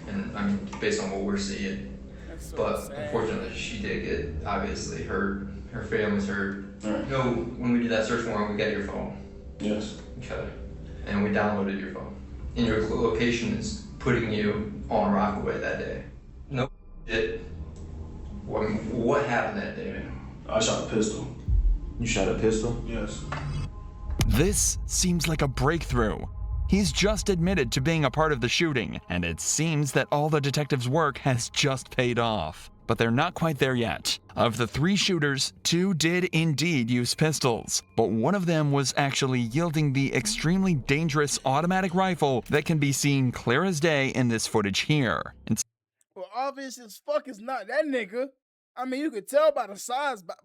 And I mean, based on what we're seeing. But unfortunately, she did get obviously hurt. Her family's hurt. Right. You know, when we did that search warrant, we got your phone. Yes. Okay. And we downloaded your phone. And your location is putting you on Rockaway that day. No shit. What happened that day, man? I shot a pistol. You shot a pistol? Yes. This seems like a breakthrough. He's just admitted to being a part of the shooting, and it seems that all the detectives' work has just paid off. But they're not quite there yet. Of the 3 shooters, 2 did indeed use pistols, but one of them was actually wielding the extremely dangerous automatic rifle that can be seen clear as day in this footage here. Well, obvious as fuck is not that nigga. I mean, you could tell by the size, but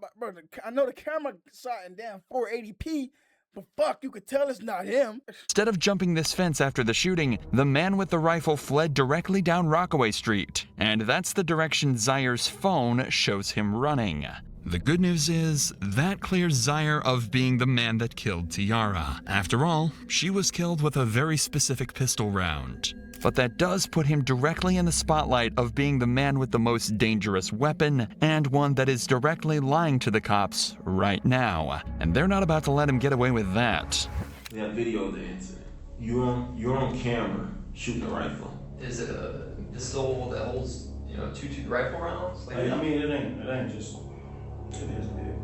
I know the camera shot in damn 480p, but fuck, you could tell it's not him. Instead of jumping this fence after the shooting, the man with the rifle fled directly down Rockaway Street, and that's the direction Zaire's phone shows him running. The good news is, that clears Zaire of being the man that killed Tiara. After all, she was killed with a very specific pistol round. But that does put him directly in the spotlight of being the man with the most dangerous weapon, and one that is directly lying to the cops right now. And they're not about to let him get away with that. We have video of the incident. You're on camera shooting a rifle. Is it a pistol that holds you know, 2 rifle rounds? Like, I mean, it ain't just, it is big.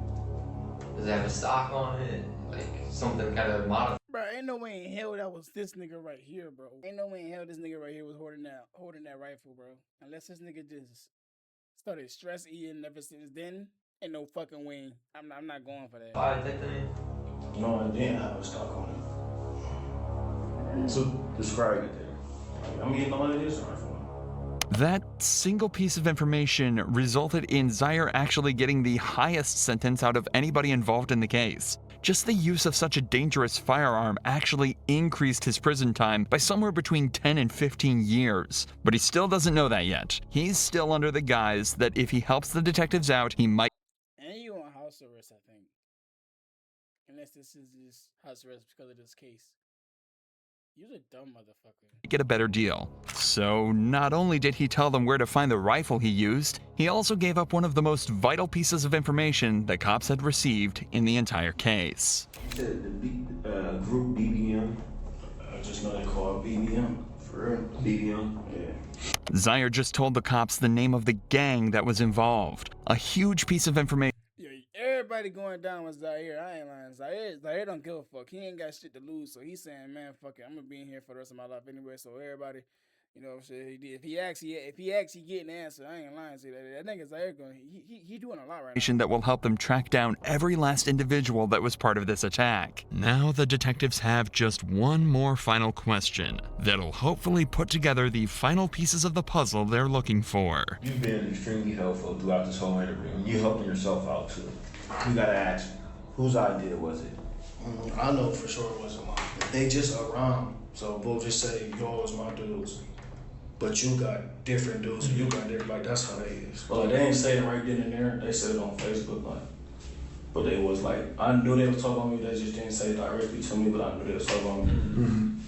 Does it have a stock on it? Like something kind of modified? Bro, ain't no way in hell that was this nigga right here, bro. Ain't no way in hell this nigga right here was holding that rifle, bro. Unless this nigga just started stress eating ever since then. Ain't no fucking way. I'm not going for that. I think No, I didn't have a stock on it. So describe it there. I'm getting all of this rifle. That single piece of information resulted in Zaire actually getting the highest sentence out of anybody involved in the case. Just the use of such a dangerous firearm actually increased his prison time by somewhere between 10 and 15 years. But he still doesn't know that yet. He's still under the guise that if he helps the detectives out, he might— And you on house arrest, I think. Unless this is just house arrest because of this case. You're a dumb motherfucker. get a better deal. So not only did he tell them where to find the rifle he used, he also gave up one of the most vital pieces of information the cops had received in the entire case. The group BBM. I just know they call it BBM. For real. BBM. Yeah. Zaire just told the cops the name of the gang that was involved. A huge piece of information. Everybody going down with Zaire. I ain't lying. Zaire don't give a fuck. He ain't got shit to lose, so he's saying, man, fuck it. I'm gonna be in here for the rest of my life anyway. So everybody, you know, shit. If he asks, he getting the answer. I ain't lying. See that nigga Zaire going. He doing a lot right now. That will help them track down every last individual that was part of this attack. Now the detectives have just one more final question that'll hopefully put together the final pieces of the puzzle they're looking for. You've been extremely helpful throughout this whole interview, and you're helping yourself out too. You gotta ask, whose idea was it? I know for sure it wasn't mine. They just around, so we'll just say, yo, it's my dudes. But you got different dudes, so you got everybody, that's how they is. Well, they ain't say it right then and there, they said it on Facebook, like, but they was like, I knew they was talking on me, they just didn't say it directly to me, but I knew they was talking on me.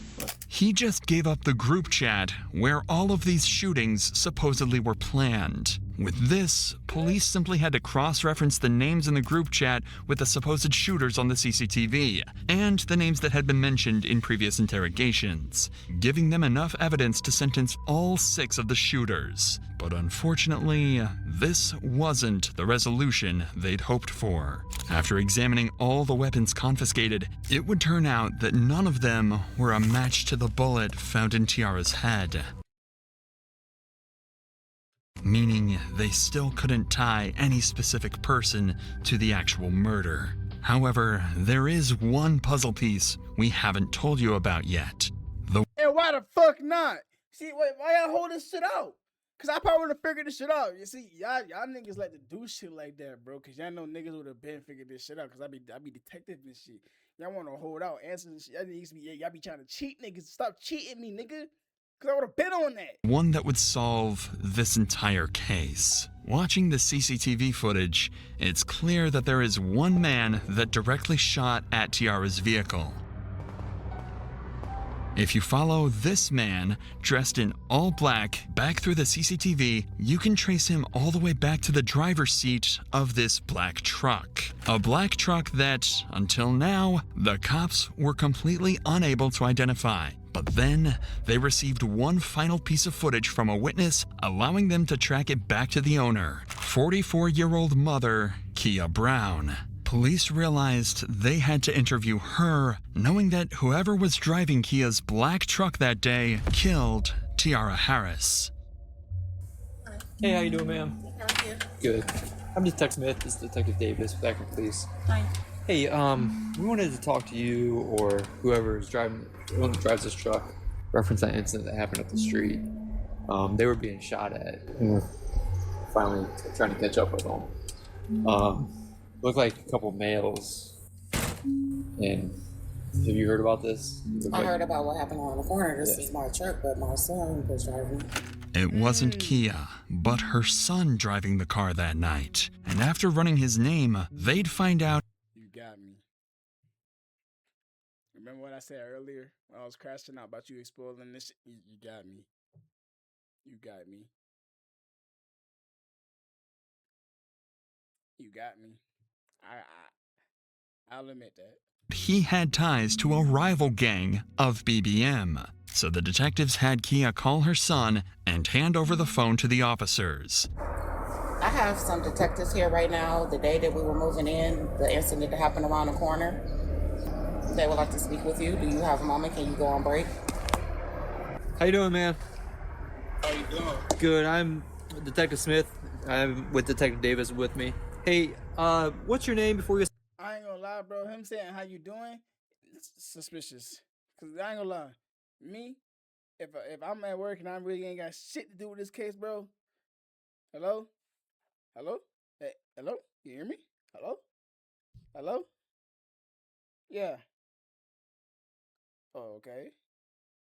He just gave up the group chat where all of these shootings supposedly were planned. With this, police simply had to cross-reference the names in the group chat with the supposed shooters on the CCTV, and the names that had been mentioned in previous interrogations, giving them enough evidence to sentence all 6 of the shooters. But unfortunately, this wasn't the resolution they'd hoped for. After examining all the weapons confiscated, it would turn out that none of them were a match to the bullet found in Tiara's head. Meaning they still couldn't tie any specific person to the actual murder. However, there is one puzzle piece we haven't told you about yet. And why the fuck not? See, why y'all hold this shit out? Cause I probably would have figured this shit out. You see, y'all niggas like to do shit like that, bro. Cause y'all know niggas would have been figured this shit out. Cause I be detective and shit. Y'all want to hold out answers and shit. Y'all be trying to cheat niggas. Stop cheating me, nigga. Cause I would have been on that. One that would solve this entire case. Watching the CCTV footage, it's clear that there is one man that directly shot at Tiara's vehicle. If you follow this man, dressed in all black, back through the CCTV, you can trace him all the way back to the driver's seat of this black truck. A black truck that, until now, the cops were completely unable to identify. But then, they received one final piece of footage from a witness, allowing them to track it back to the owner, 44-year-old mother, Kia Brown. Police realized they had to interview her, knowing that whoever was driving Kia's black truck that day killed Tiara Harris. Hey, how you doing, ma'am? How are you? Good. I'm Detective Smith. This is Detective Davis with Akron Police. Hi. Hey, we wanted to talk to you or whoever is driving, the one that drives this truck, reference that incident that happened up the street. They were being shot at, and we're finally trying to catch up with them. Looked like a couple males. And have you heard about this? I heard about what happened on the corner. This is my truck, but my son was driving. It wasn't Kia, but her son driving the car that night. And after running his name, they'd find out. You got me. Remember what I said earlier when I was crashing out about you exposing this shit? You got me. You got me. You got me. I'll admit that. He had ties to a rival gang of BBM. So the detectives had Kia call her son and hand over the phone to the officers. I have some detectives here right now. The day that we were moving in, the incident that happened around the corner, they would like to speak with you. Do you have a moment? Can you go on break? How you doing, man? How you doing? Good. I'm Detective Smith. I'm with Detective Davis with me. Hey, what's your name before you... I ain't gonna lie, bro. Him saying how you doing, it's suspicious. Cause I ain't gonna lie, me, if I'm at work and I really ain't got shit to do with this case, bro. Hello, hello, hey, hello. You hear me? Hello, hello. Yeah. Oh, okay.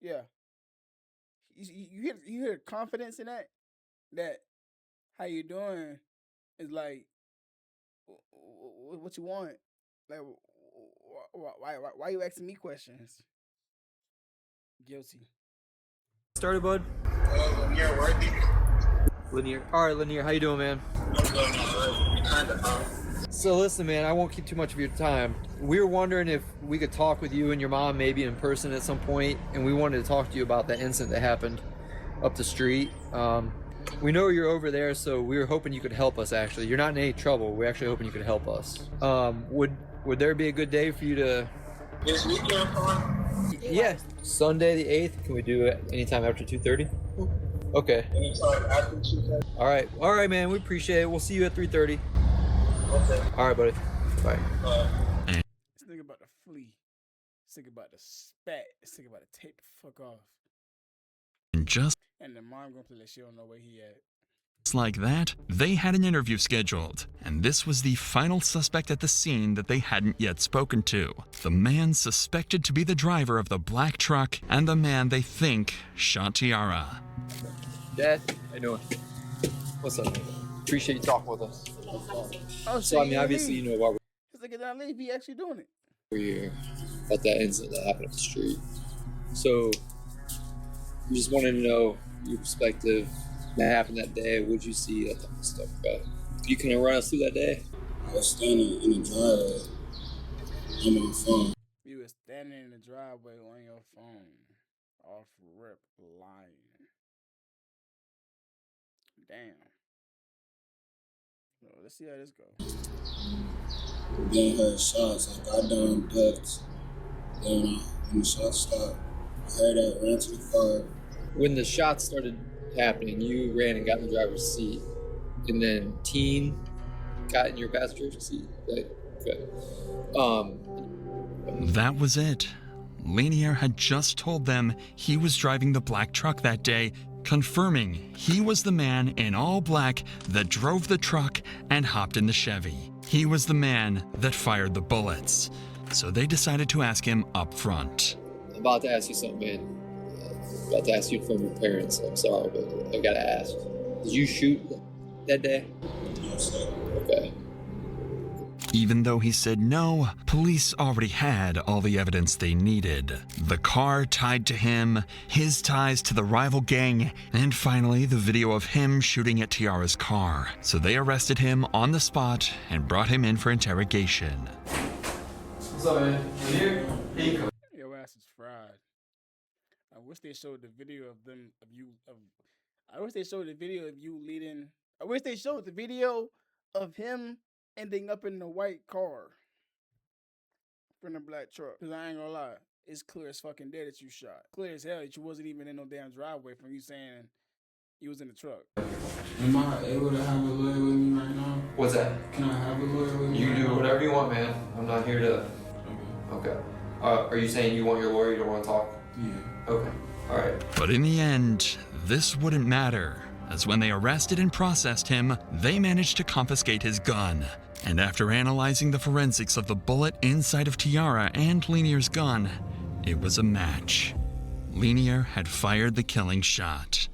Yeah. You hear confidence in that? That how you doing is like what you want. Like why you asking me questions? Guilty. Started, bud? Lanier Worthy. Lanier. All right, Lanier. How you doing, man? So listen, man, I won't keep too much of your time. We were wondering if we could talk with you and your mom maybe in person at some point, and we wanted to talk to you about that incident that happened up the street. We know you're over there, so we were hoping you could help us, actually. You're not in any trouble. We're actually hoping you could help us. Would there be a good day for you to... This weekend, Yeah, Sunday the 8th. Can we do it anytime after 2:30? Okay. Anytime after 2:30. All right, man. We appreciate it. We'll see you at 3:30. Okay. All right, buddy. Bye. This nigga about to flee. This nigga about to spat. This nigga about to take the fuck off. And the mom gonna play like she don't know where he at. Just like that, they had an interview scheduled, and this was the final suspect at the scene that they hadn't yet spoken to. The man suspected to be the driver of the black truck and the man they think shot Tiara. Dad, how you doing? What's up, man? Appreciate you talking with us. Oh, So, I mean, obviously, you know why This nigga down leave. He actually doing it. we're here about that incident that happened up the street. So, we just wanted to know your perspective. That happened that day. What did you see? That type of stuff. You can run us through that day? I was standing in the driveway on my phone. You was standing in the driveway on your phone. Off rip lying. Damn. So let's see how this goes. Then heard shots. I got down, ducked. Then when the shots stopped, I heard that, ran to the car. When the shots started happening, you ran and got in the driver's seat, and then Teen got in your passenger seat. Right? Okay. That was it. Lanier had just told them he was driving the black truck that day, confirming he was the man in all black that drove the truck and hopped in the Chevy. He was the man that fired the bullets. So they decided to ask him up front. I'm about to ask you something, man. I'm about to ask you from your parents. I'm sorry, but I gotta ask. Did you shoot that day? Yes, sir. Okay. Even though he said no, police already had all the evidence they needed. The car tied to him, his ties to the rival gang, and finally the video of him shooting at Tiara's car. So they arrested him on the spot and brought him in for interrogation. What's up, man? Here? Your ass is fried. I wish they showed the video of them of you of. I wish they showed the video of you leading. I wish they showed the video of him ending up in the white car from the black truck. Cause I ain't gonna lie, it's clear as fucking day that you shot. Clear as hell that you wasn't even in no damn driveway from you saying you was in the truck. Am I able to have a lawyer with me right now? What's that? Can I have a lawyer with me? You can do whatever you want, man. I'm not here to... Okay. Are you saying you want your lawyer? You don't want to talk? Yeah. Okay. All right. But in the end, this wouldn't matter, as when they arrested and processed him, they managed to confiscate his gun. And after analyzing the forensics of the bullet inside of Tiara and Lanier's gun, it was a match. Lanier had fired the killing shot.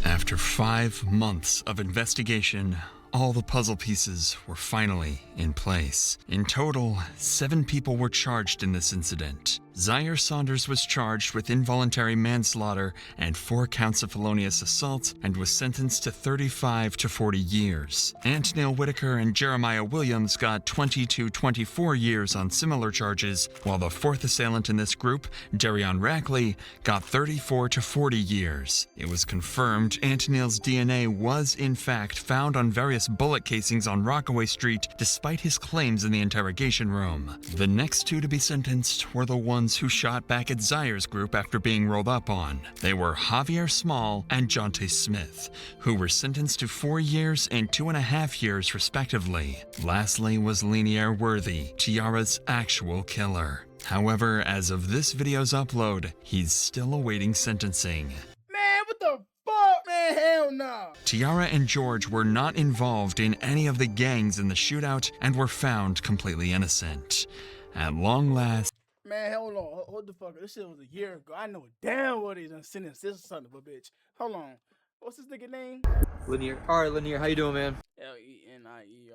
After 5 months of investigation, all the puzzle pieces were finally in place. In total, 7 people were charged in this incident. Zaire Saunders was charged with involuntary manslaughter and 4 counts of felonious assault and was sentenced to 35 to 40 years. Antneil Whitaker and Jeremiah Williams got 20 to 24 years on similar charges, while the 4th assailant in this group, Darion Rackley, got 34 to 40 years. It was confirmed Antneil's DNA was in fact found on various bullet casings on Rockaway Street, despite his claims in the interrogation room. The next 2 to be sentenced were the ones who shot back at Zaire's group after being rolled up on. They were Javier Small and Jonte Smith, who were sentenced to 4 years and 2.5 years respectively. Lastly was Lanier Worthy, Tiara's actual killer. However, as of this video's upload, he's still awaiting sentencing. Man, what the fuck, man? Hell no. Tiara and George were not involved in any of the gangs in the shootout and were found completely innocent. At long last, Man, hold on. Hold the fuck up. This shit was a year ago. I know damn well they done sentenced this son of a bitch. Hold on. What's this nigga name? Lanier. All right, Lanier, how you doing, man? Lenier.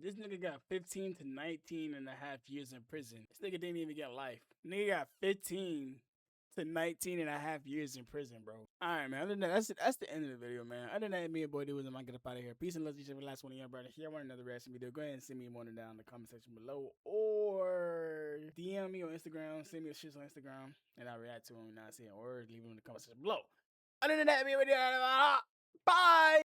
This nigga got 15 to 19 and a half years in prison. This nigga didn't even get life. Nigga got 15 to 19 and a half years in prison, bro. Alright, man. Other than that, that's the end of the video, man. Other than that, me and Boy Dude, I'm gonna get up out of here. Peace and love to each other. Last one of y'all, brother. If y'all want another reaction video, go ahead and send me one down in the comment section below. Or DM me on Instagram. Send me a shit on Instagram. And I'll react to them. Not saying or leave them in the comment section below. Other than that, me and Boy Dude, bye!